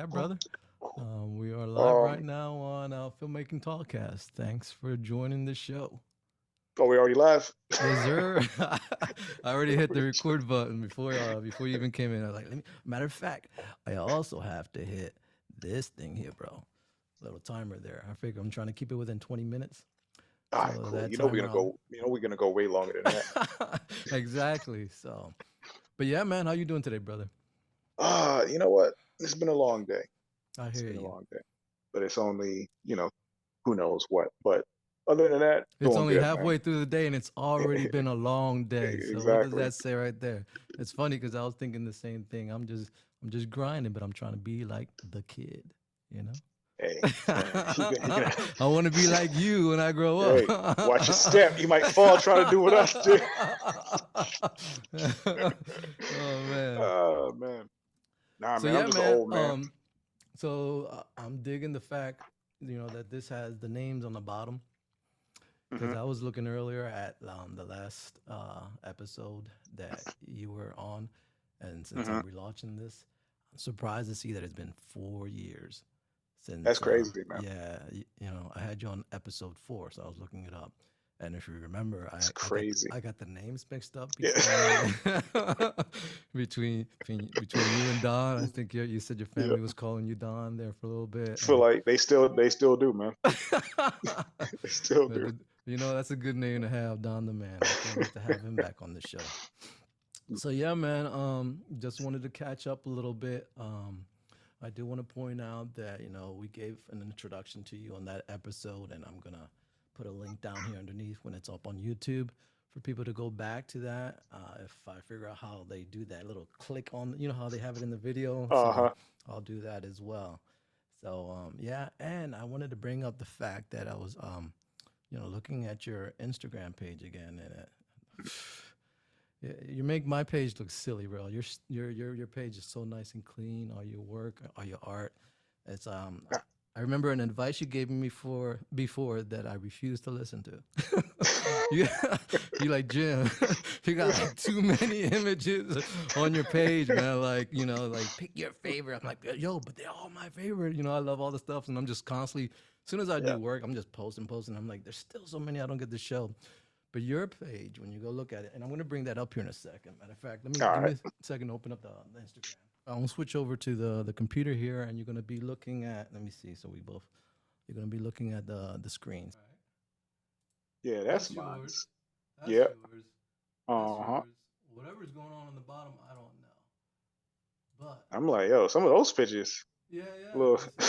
right, brother. We are live right Um, now on Filmmaking Talkcast. Thanks for joining the show. are we already live? Yes, sir. I already hit the record button before you even came in. I was like, let me. Matter of fact, I also have to hit this thing here, bro. Little timer there. I figure I'm trying to keep it within 20 minutes. All right, So cool. that timer, I'll. We're gonna go way longer than that. Exactly. So, but yeah, man, how you doing today, brother? You know what? It's been a long day. I It's hear been a you. long day, but it's only, who knows what. But other than that, It's doing only good, man. halfway through the day and it's already been a long day. So what does Exactly. that say right there? It's funny because I was thinking the same thing. I'm just grinding, but I'm trying to be like the kid, you know? Hey, you're gonna, I want to be like you when I grow up. hey, watch your step. You might fall trying to do what I did. Oh man. Oh man, nah, So man. I'm yeah, just an man. old man. I'm digging the fact, that this has the names on the bottom because Hmm. I was looking earlier at the last episode that you were on, and since Hmm. I'm relaunching this, I'm surprised to see that it's been 4 years That's since. crazy, man. Yeah, I had you on episode 4, so I was looking it up, and if you remember, It's I got crazy. I got the names mixed up Yeah. between between you and Don. I think you said your Yeah. family was calling you Don there for a little bit, Feel and like they still do, man. They still But do. that's a good name to have, Don the Man. I can't wait to have him back on the show. So yeah, man. Just wanted to catch up a little bit. I do want to point out that we gave an introduction to you on that episode, and I'm gonna put a link down here underneath when it's up on YouTube for people to go back to that. If I figure out how they do that little click on, how they have it in the video, so Uh-huh. I'll do that as well. So yeah, and I wanted to bring up the fact that I was looking at your Instagram page again, and you make my page look silly, bro. Your page is so nice and clean. All your work, all your art. It's I remember an advice you gave me for before that I refused to listen to. you you like Jim. You got like too many images on your page, man. Like like pick your favorite. I'm like, yo, but they're all my favorite. I love all the stuff, and I'm just constantly. As soon as I Yeah. do work, I'm just posting. I'm like, there's still so many I don't get to show. But your page, when you go look at it, and I'm going to bring that up here in a second. Matter of fact, let me All give me right. a second to open up the Instagram. I'm gonna switch over to the computer here, and you're gonna be looking at. Let me see. So we both. You're gonna be looking at the screens. All right. Yeah, that's That's mine. yours. That's Yep. yours. That's Uh-huh. yours. Whatever's going on the bottom, I don't know. But I'm like, yo, some of those pictures. yeah, yeah. Look. This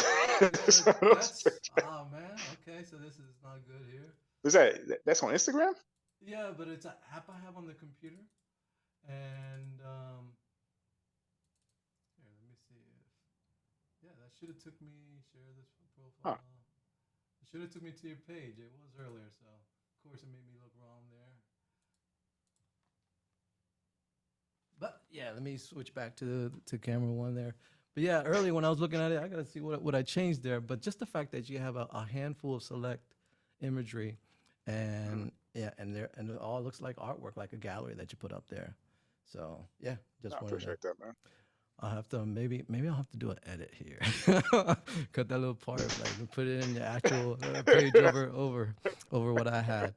is yeah. Some of those That's pictures. man. Okay, so this is not good here. Is that's on Instagram? Yeah, but it's an app I have on the computer, and here, let me see if yeah, that should have took me share this Huh. profile. It should have took me to your page. It was earlier, so of course it made me look wrong there. But yeah, let me switch back to camera one there. But yeah, earlier when I was looking at it, I gotta see what I changed there. But just the fact that you have a handful of select imagery, Mhm. and yeah, and it all looks like artwork, like a gallery that you put up there. So yeah, I just wanted to. appreciate that, man. I'll have to maybe I'll have to do an edit here. Cut that little part, like put it in the actual page over what I had.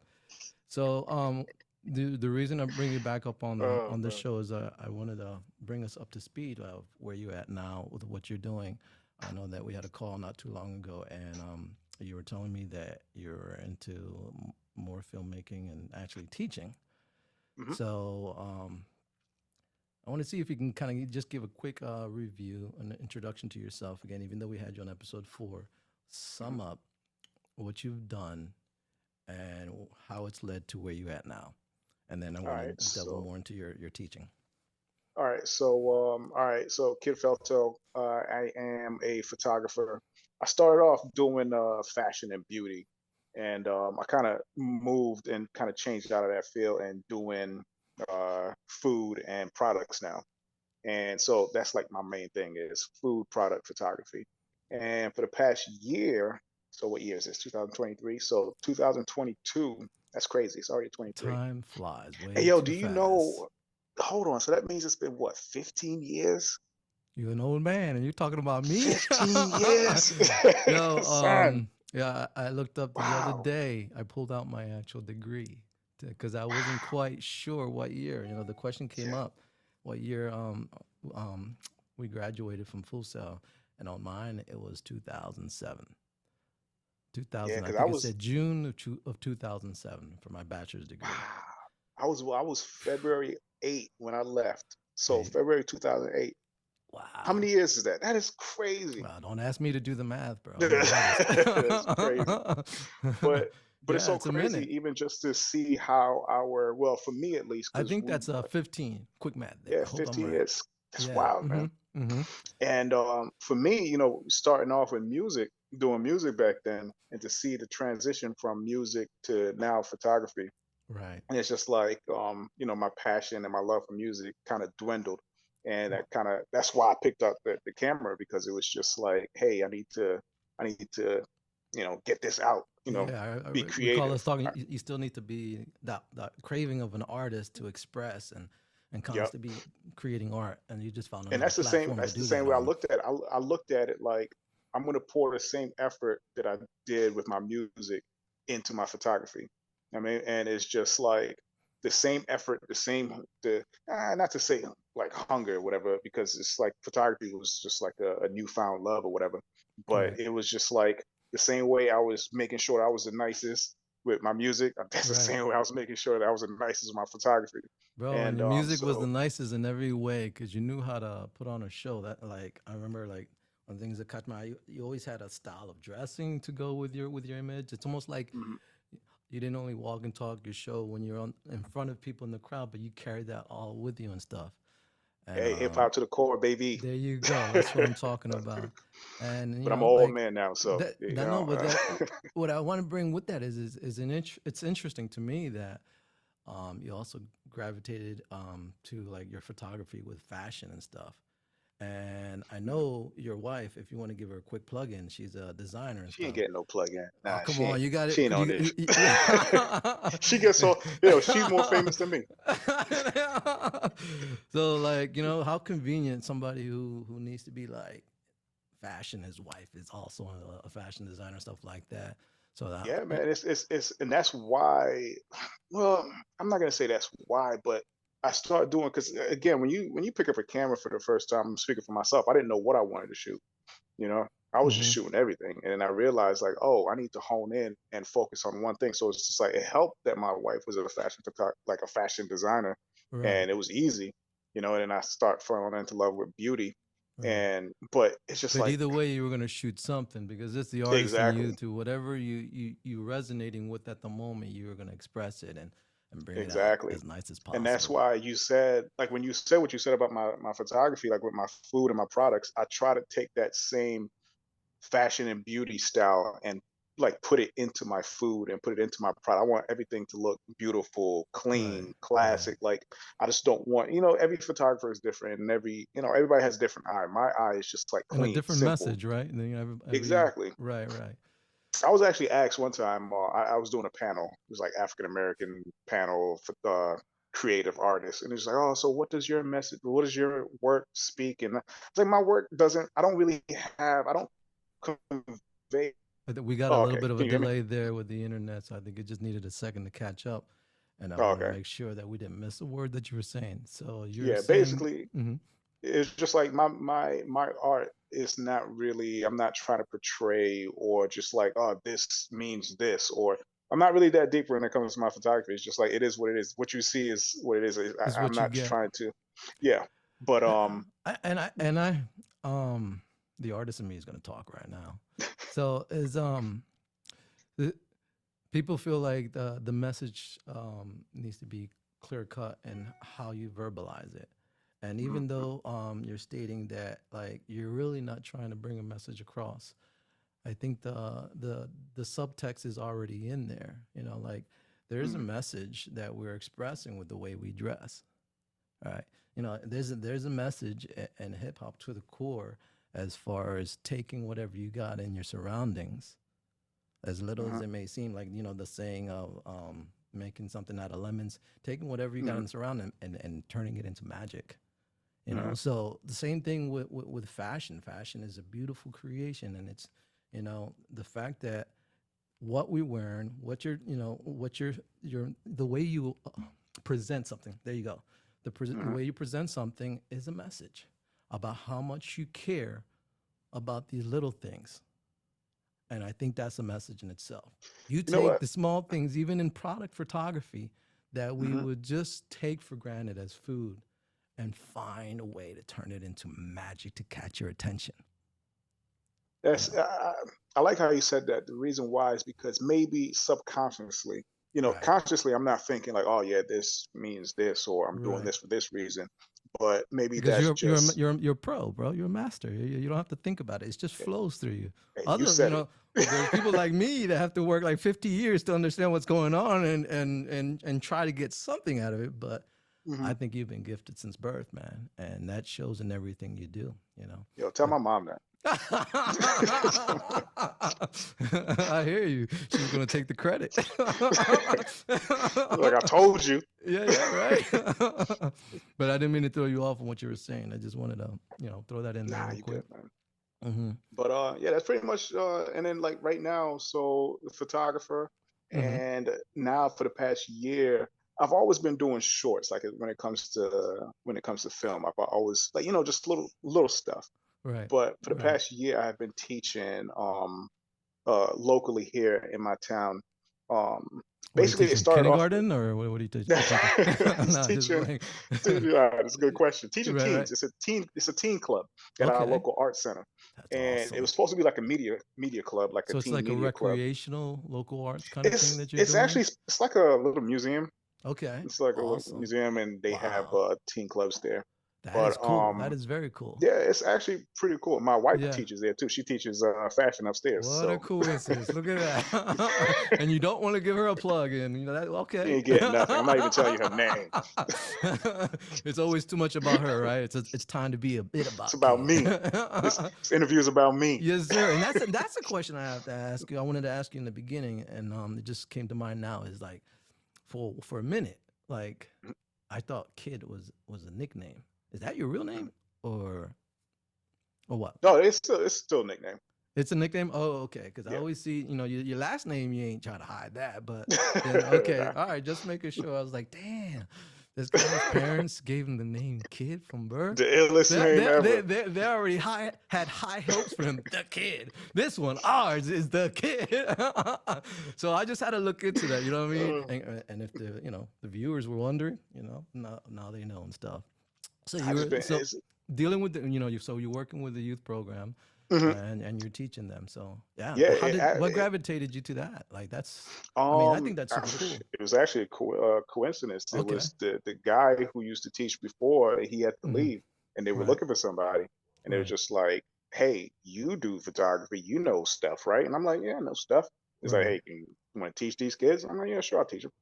So the reason I'm bringing you back up Oh on the man. show is I wanted to bring us up to speed of where you're at now with what you're doing. I know that we had a call not too long ago, and you were telling me that you're into more filmmaking and actually teaching. Hmm. So I want to see if you can kind of just give a quick review, an introduction to yourself again, even though we had you on episode 4. Hmm. Sum up what you've done and how it's led to where you're at now. And then I All want to right. delve So more into your teaching. all right. So Kid Felto, I am a photographer. I started off doing fashion and beauty, and I kind of moved and kind of changed out of that field and doing food and products now. And so that's like my main thing is food product photography. And for the past year, so what year is this? 2023. So 2022, that's crazy. It's already 23. Time flies Hey, way yo, too do you fast. know? Hold on. So that means it's been what, 15 years You're an old man, and you're talking about me. 15 years. Yo, Son. yeah, I looked up the other Wow. day. I pulled out my actual degree because I wasn't Wow. quite sure what year. You know, the question came Yeah. up, what year um we graduated from Full Sail, and on mine it was 2007. Yeah, 2000, I because I think it was said June of 2007 for my bachelor's degree. wow. I was February 8 when I left. So Hey, February 2008. How many wow. years is that? That is crazy. Well, don't ask me to do the math, bro. I'm an artist. That's crazy. But but it's Yeah, so it's a crazy minute. even just to see how our, well, for me at least, I because think that's 15. Quick math there. yeah, I hope I'm 15 right. years. That's Yeah. wild, man. Mm-hmm. And for me, starting off with music, doing music back then, and to see the transition from music to now photography, Right. and it's just like my passion and my love for music kind of dwindled, and that's why I picked up the camera, because it was just like, hey, I need to get this out, Yeah, be recall creative. us talking. You still need to be that craving of an artist to express and Yep. constantly be creating art, and you just found And another that's the same platform to that's the do same that way I on. looked at it. I looked at it like I'm going to pour the same effort that I did with my music into my photography. I mean, and it's just like the same effort, the not to say like hunger or whatever, because it's like photography was just like a newfound love or whatever, but Right. it was just like the same way I was making sure I was the nicest with my music. That's the Right. same way I was making sure that I was the nicest with my photography. Bro, and And your music was the so nicest in every way because you knew how to put on a show. That like I remember like one of the things that caught my eye, you always had a style of dressing to go with your image. It's almost like mhm. you didn't only walk and talk your show when you're on in front of people in the crowd, but you carried that all with you and stuff. And Hey, hip hop to the core, baby. there you go. That's what I'm talking about. And you But I'm an know, old like man now, so that no, but that what I want to bring with that is it's interesting to me that you also gravitated to like your photography with fashion and stuff. And I know your wife, if you want to give her a quick plug in, she's a designer and she ain't stuff. getting no plug in. Oh, Nah, come on, you got she it. ain't on this. Yeah. She gets so she's more famous than me. So like, you know, how convenient somebody who needs to be like fashion, his wife is also a fashion designer, stuff like that. So that Yeah, man. It's and that's why. Well, I'm not gonna say that's why, but I started doing, because again, when you pick up a camera for the first time, I'm speaking for myself. I didn't know what I wanted to shoot. You know, I was just hmm shooting everything, and then I realized like, oh, I need to hone in and focus on one thing. So it's just like it helped that my wife was a like a fashion designer, right, and it was easy, and then I start falling into love with beauty, right. and but it's just But like either way, you were gonna shoot something because it's the artist in exactly, you to whatever you resonating with at the moment. You were gonna express it and bring it out exactly. as nice as And that's possible. why you said, like when you said what you said about my photography, like with my food and my products, I try to take that same fashion and beauty style and like put it into my food and put it into my product. I want everything to look beautiful, Right, clean, right. classic. Like I just don't want, every photographer is different, and everybody has a different eye. My eye is just like And a clean, different simple. message, right? And then you have every Exactly. right, right. I was actually asked one time. I was doing a panel. It was like African American panel for creative artists, and it's like, oh, so what does your message? What does your work speak? And it's like my work doesn't. I don't really have. I don't convey. We got a Oh, little okay. bit of a Can you hear me? delay there with the internet, so I think it just needed a second to catch up. And I Oh, want to okay. make sure that we didn't miss a word that you were saying. So you're Yeah. saying, Basically, hmm it's just like my art is not really. I'm not trying to portray or just like, oh, this means this, or I'm not really that deep when it comes to my photography. It's just like it is what it is. What you see is what it is. is I'm what you not get. trying to. Yeah. But And I, um, the artist in me is gonna talk right now. So is the, people feel like the message needs to be clear cut in how you verbalize it. And mhm, even though you're stating that like you're really not trying to bring a message across, I think the subtext is already in there. You know, like there is a mhm, message that we're expressing with the way we dress. Right. You know, there's a message in hip hop to the core as far as taking whatever you got in your surroundings, as little as mhm, it may seem, like, you know, the saying of making something out of lemons, taking whatever you got mhm, in the surrounding and turning it into magic. You know, so the same thing with fashion. Fashion is a beautiful creation, and it's, you know, the fact that what we're wearing, what you're, you know, what your the way you present something. There you go. The way you present something is a message about how much you care about these little things. And I think that's a message in itself. You You know take what? the small things, even in product photography, that we Mhm. would just take for granted as food, and find a way to turn it into magic to catch your attention. You That's know, I like how you said that. The reason why is because maybe subconsciously, right, consciously, I'm not thinking like, oh yeah, this means this, or I'm doing right. this for this reason. But maybe Because that's just, you're a pro, bro. You're a master. You don't have to think about it. It just flows through you. hey, you Other, you said it. know, there's people like me that have to work like 50 years to understand what's going on, and try to get something out of it. But Hmm. I think you've been gifted since birth, man, and that shows in everything you do. You know, Yo, tell but my mom that. I hear you. She's gonna take the credit. Like I told you. Yeah, yeah, right. But I didn't mean to throw you off on what you were saying. I just wanted to, you know, throw that in there Nah, real you quick. good, man. Mm-hmm. But yeah, that's pretty much. And then like right now, so the photographer, Mm-hmm. and now for the past year, I've always been doing shorts. Like when it comes to film, I've always like just little stuff. Right. But for the Right. past year, I've been teaching locally here in my town. Um, What are you Basically, it teaching? started off with Kindergarten, or what are you teaching? it's No, just teaching. like. It's a good question. Teaching Right. Right. teens. It's a teen club at our Okay. local art center, That's and it awesome. was supposed to be like a media club, like a So it's teen like a media club. recreational local arts kind of thing that you're It's doing. actually it's like a little museum. Okay. It's like a little Awesome. museum, and they have Wow. teen clubs there. That is But cool. That is very cool. yeah, it's actually pretty cool. My wife Yeah. teaches there too. She teaches fashion upstairs. What a So coincidence. Look at that. And you don't want to give her a plug in. You know that, you okay. ain't getting nothing. I'm not even telling you her name. It's always too much about her, right? It's time to be a bit It's about about kid. me. This interview is about me. Yes, sir. And that's a question I have to ask you. I wanted to ask you in the beginning, and it just came to mind now. Is like, for a minute, like, I thought Kid was a nickname. Is that your real name, or what? No, it's still a nickname. It's a nickname. Oh, okay. Because I Yeah. always see, you know, your last name. You ain't trying to hide that, but then okay, Nah, all right. Just making sure. I was like, damn, this guy's parents gave him the name Kid from birth. the illest name ever. They already had high hopes for him. The Kid. This one, ours is the Kid. So I just had to look into that. You know what I mean? Uh, And if the viewers were wondering, now they know and stuff. So I just been so it's dealing with so you're working with the youth program, mhm. and you're teaching them. So yeah, Yeah. what gravitated you to that? Like I think that's I, super cool. it was actually a coincidence. It Okay. was the guy who used to teach before he had to Hmm. leave, and they were Right. looking for somebody, and they were Right. just like, "Hey, you do photography, you know stuff, right?" And I'm like, "Yeah, I know stuff." He's like, Right. "Hey, you want to teach these kids?" I'm like, "Yeah, sure, I'll teach them."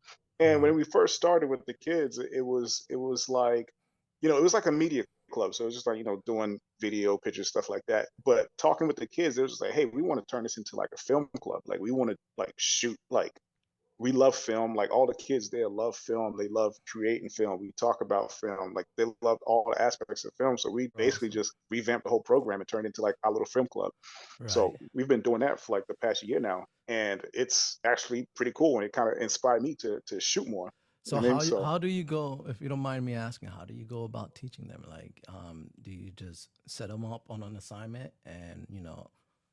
And when Right. we first started with the kids, it was like, it was like a media club, so it was just like doing video, pictures, stuff like that. But talking with the kids, it was just like, "Hey, we want to turn this into like a film club. Like we want to like shoot like." We love film. Like all the kids there love film. They love creating film. We talk about film. Like they love all the aspects of film. So we basically Awesome. just revamped the whole program and turned it into like our little film club. So Right. we've been doing that for like the past year now, and it's actually pretty cool. And it kind of inspired me to shoot more. So You know what I mean? So how do you go, if you don't mind me asking, how do you go about teaching them? Like, do you just set them up on an assignment and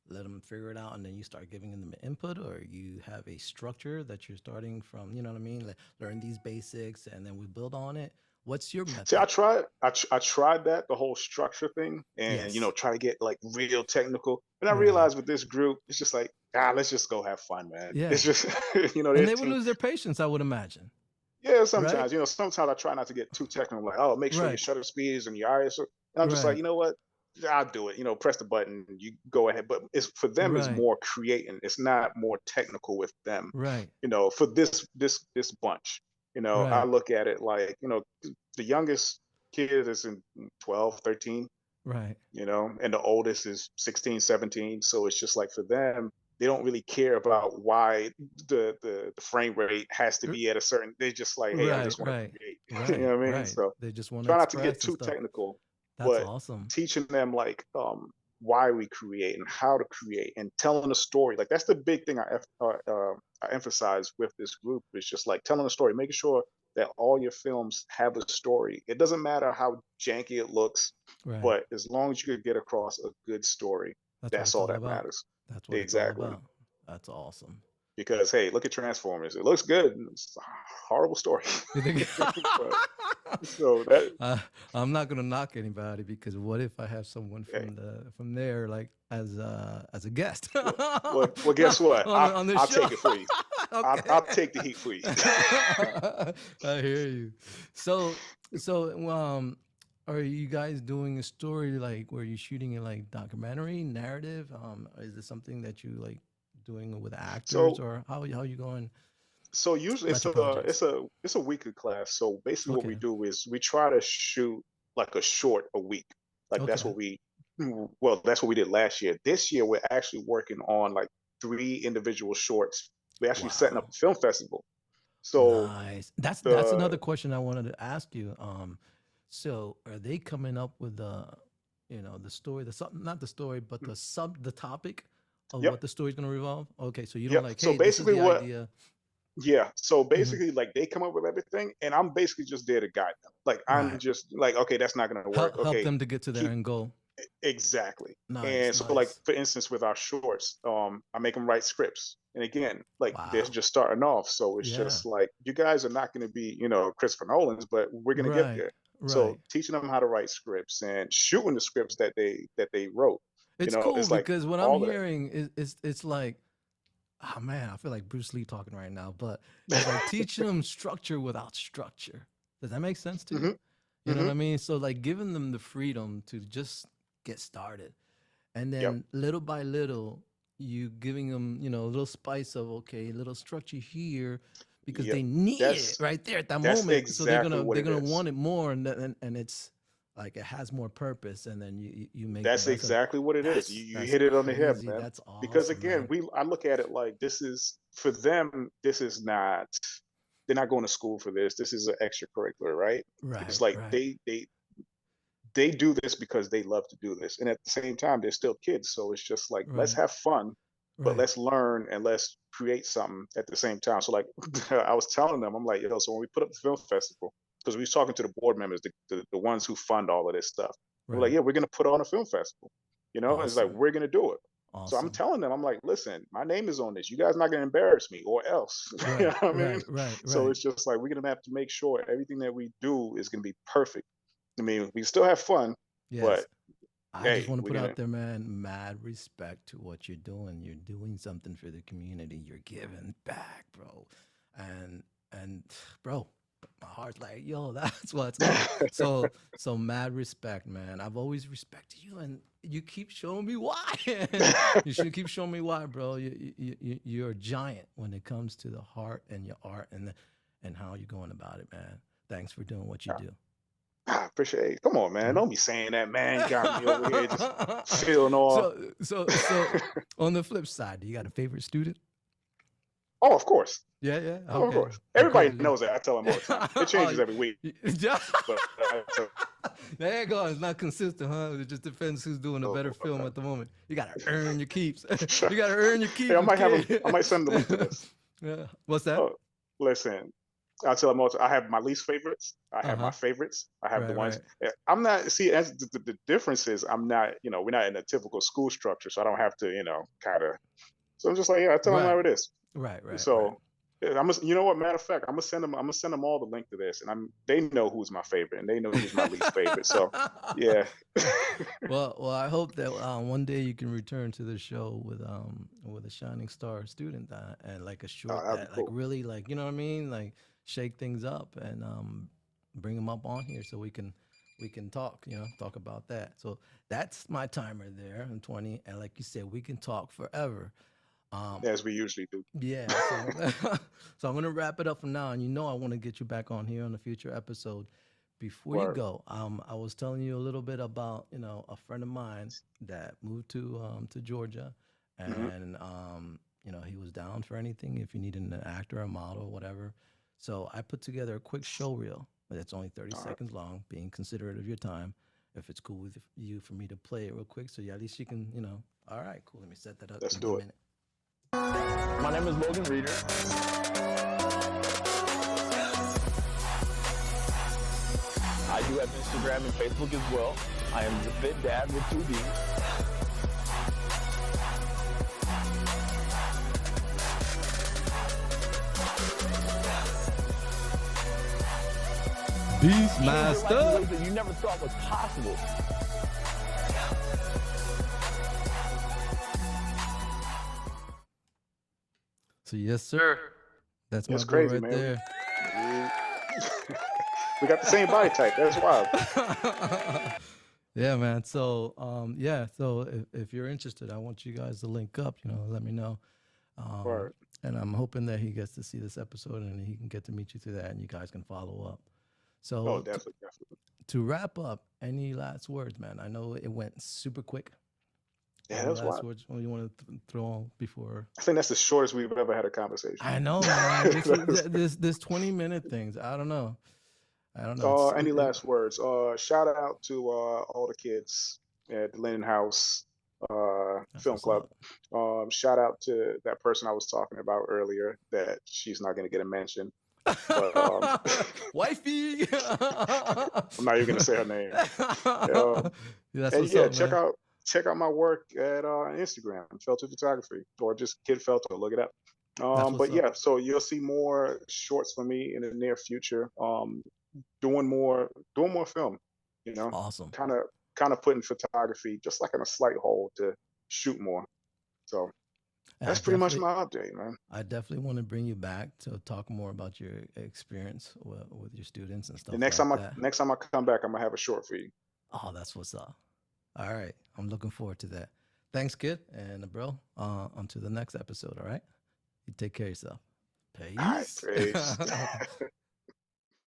let them figure it out, and then you start giving them input, or you have a structure that you're starting from? You know what I mean? Like, learn these basics, and then we build on it. What's your see, I method? tried. I tried that the whole structure thing, and Yes. try to get like real technical. But I Right. realized with this group, it's just like let's just go have fun, man. It's Yeah. just And they're they would teen. lose their patience, I would imagine. Yeah, Right. sometimes I try not to get too technical. Like, oh, make sure your Right. shutter speeds and your ISO. And I'm just like, Right. you know what? I'll do it. Press the button, you go ahead. But it's for them is Right. more creating. It's not more technical with them. Right. For this bunch. I Right. look at it like, the youngest kid is in 12, 13, Right. and the oldest is 16, 17. So it's just like for them, they don't really care about why the frame rate has to R- be at a certain. They just like, hey, I Right. just want to Right. create. You Right. know what I mean? Right. So They just want to try not to get express and too stuff. technical. That's but awesome. teaching them like why we create and how to create and telling a story. Like that's the big thing I emphasize with this group is just like telling a story, making sure that all your films have a story. It doesn't matter how janky it looks, Right. but as long as you could get across a good story, That's what that's it's all all that about. matters. That's what it's all Exactly. about. That's awesome. Because hey, look at Transformers. It looks good. It's a horrible story. You think? But so that uh, I'm not gonna knock anybody because what if I have someone hey, from there like as a guest well, well, guess what? on the I'll show? take it for you. Okay. I'll take the heat for you. I hear you. So so are you guys doing a story like where you're shooting it like documentary narrative? Is it something that you like doing with actors So or how you going usually about your projects? it's a weekly class. So basically what we Okay. do is we try to shoot like a short a week. Like Okay. that's what we did last year. This year we're actually working on like three individual shorts. We're actually setting up Wow. a film festival. So Nice. That's the another question I wanted to ask you. So are they coming up with the, the story, the something, not the story, but the topic of yep, what the story's gonna revolve? Okay, so you don't yep. like, So hey, this is basically the what idea. yeah, so Hmm. basically like they come up with everything and I'm basically just there to guide them. Like I'm Right. just like, okay, that's not gonna work. Help Okay, them to get to their keep end goal. exactly. Nice, And so like nice. for instance with our shorts, I make them write scripts. And again, like they're Wow. just starting off. So it's Yeah. just like you guys are not gonna be, Christopher Nolan's, but we're gonna get Right. there. So Right. teaching them how to write scripts and shooting the scripts that they wrote, It's cool it's like because what I'm all of that. hearing is it's like, oh man, I feel like Bruce Lee talking right now, but it's like teaching them structure without structure. Does that make sense to you? hmm You know what hmm I mean? So like giving them the freedom to just get started, and Yep. then little by little, you giving them, a little spice of okay, a little structure here, because Yep. they need it That's right there at that that's moment. So they're exactly gonna what they're it gonna is. want it more, and it's like it has more purpose, and then you make the That's best of it. exactly what it is. You That's hit it on the head, crazy. man. That's Because awesome, again, man. I look at it like this is for them. This is not. They're not going to school for this. This is an extracurricular, right? It's Right, like right, they do this because they love to do this, and at the same time, they're still kids. So it's just like let's right, have fun, but right. let's learn and let's create something at the same time. So like I was telling them, I'm like, yo, so when we put up the film festival, because we was talking to the board members, the ones who fund all of this stuff, we're like, Right. yeah, we're gonna put on a film festival. It's like Awesome. we're gonna do it. So I'm Awesome. telling them, I'm like, listen, my name is on this. You guys not gonna embarrass me or else. You know Right. what I mean? Right. Right. So Right. it's just like we're gonna have to make sure everything that we do is gonna be perfect. I mean, we still have fun, Yes. but I just hey, want to we're put out gonna there, man, mad respect to what you're doing. You're doing something for the community. You're giving back, bro. And and bro, my heart's like, yo, that's what's up. So mad respect, man. I've always respected you, and you keep showing me why. And you should keep showing me why, bro. You're a giant when it comes to the heart and your art and how you're going about it, man. Thanks for doing what you do. appreciate it. Come on, man. Mhm. Don't be saying that, man. You got me over here just feeling all. So on the flip side, do you got a favorite student? Oh, of course. Yeah, yeah. Oh, of Okay. course. Everybody Encouraging. knows that. I tell them all the time. It Oh, changes every week, yeah. but I tell There you go. It's not consistent, huh? It just depends who's doing a better film them. at the moment. You gotta earn your keeps. You gotta earn your Hey, keeps I with might have them. I kid. might send them the link to this. Yeah. What's that? Oh, listen. I tell them all. I have my least favorites. I Uh have my huh. favorites. I have the Right. ones. Right. I'm not. See, as the difference is, I'm not. We're not in a typical school structure, so I don't have to. Kind of. So I'm just like, yeah, I tell them how Right. it is. Right. Right. Right. So yeah, you know what? Matter of fact, I'm gonna send them. I'm gonna send them all the link to this, and they know who's my favorite, and they know who's my least favorite. So yeah, Well, I hope that one day you can return to the show with a shining star student and like a oh, short that'd be that like cool. really like you know what I mean like shake things up and bring them up on here so we can talk about that. So that's my timer there in 20, and like you said, we can talk forever. Um, As we usually do. yeah, so so I'm gonna wrap it up for now, and I want to get you back on here on a future episode. Before you Word. go, I was telling you a little bit about a friend of mine that moved to Georgia, hmm and he was down for anything if you needed an actor, a model, whatever. So I put together a quick show reel that's only 30 All right. seconds long, being considerate of your time, if it's cool with you for me to play it real quick, so yeah, at least you can, you know. All right, cool. Let me set that up. Let's Give me do a it. minute. My name is Logan Reeder. I do have Instagram and Facebook as well. I am the Fit Dad with 2 D's. Beastmaster. Ways that you never thought was possible. So yes, sir. That's my That's boy crazy, right man. there. We got the same body type. That's wild. Yeah, man. So yeah. So if you're interested, I want you guys to link up. You know, let me know. Word. And I'm hoping that he gets to see this episode and he can get to meet you through that, and you guys can follow up. So Oh, definitely. to wrap up, any last words, man? I know it went super quick. Yeah, Any that's last wild. words you want to throw on before? I think that's the shortest we've ever had a conversation. I know, man. This 20-minute things. I don't know. Any last words? Shout out to all the kids at the Lennon House That's Film what's Club. up. Shout out to that person I was talking about earlier that she's not going to get a mention. But Wifey. I'm not even going to say her name. That's And what's yeah, up, check man. out my work at Instagram, Fielteu Photography, or just Kid Fielteu. Look it up. That's what's But yeah, up. so you'll see more shorts from me in the near future. Doing more film. You know, Awesome. kind of putting photography just like on a slight hold to shoot more. So And that's pretty much my update, man. I definitely want to bring you back to talk more about your experience with your students and stuff The next like time that. next time I come back, I'm gonna have a short for you. Oh, that's what's up. All right. I'm looking forward to that. Thanks, kid. And bro, on to the next episode. All right. You take care of yourself. All right, Peace. peace.